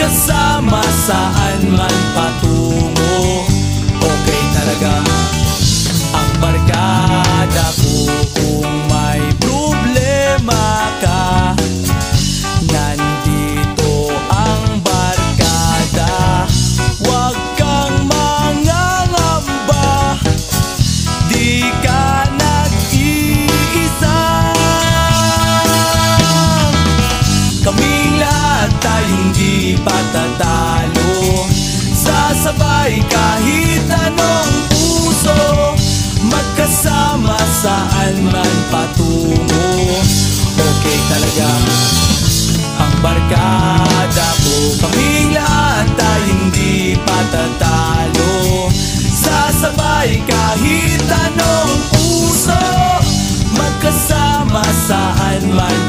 magkasama saan man patungo. Okay talaga ang barkada ko. Kung may problema ka, nandito ang barkada. Huwag kang mangangamba, di ka nag-iisa. Kaming lahat tayong di patatalo, sasabay kahit anong puso, magkasama saan man patungo. Okay talaga ang barkada ko. Kaming lahat tayong di patatalo, sasabay kahit anong puso, magkasama saan man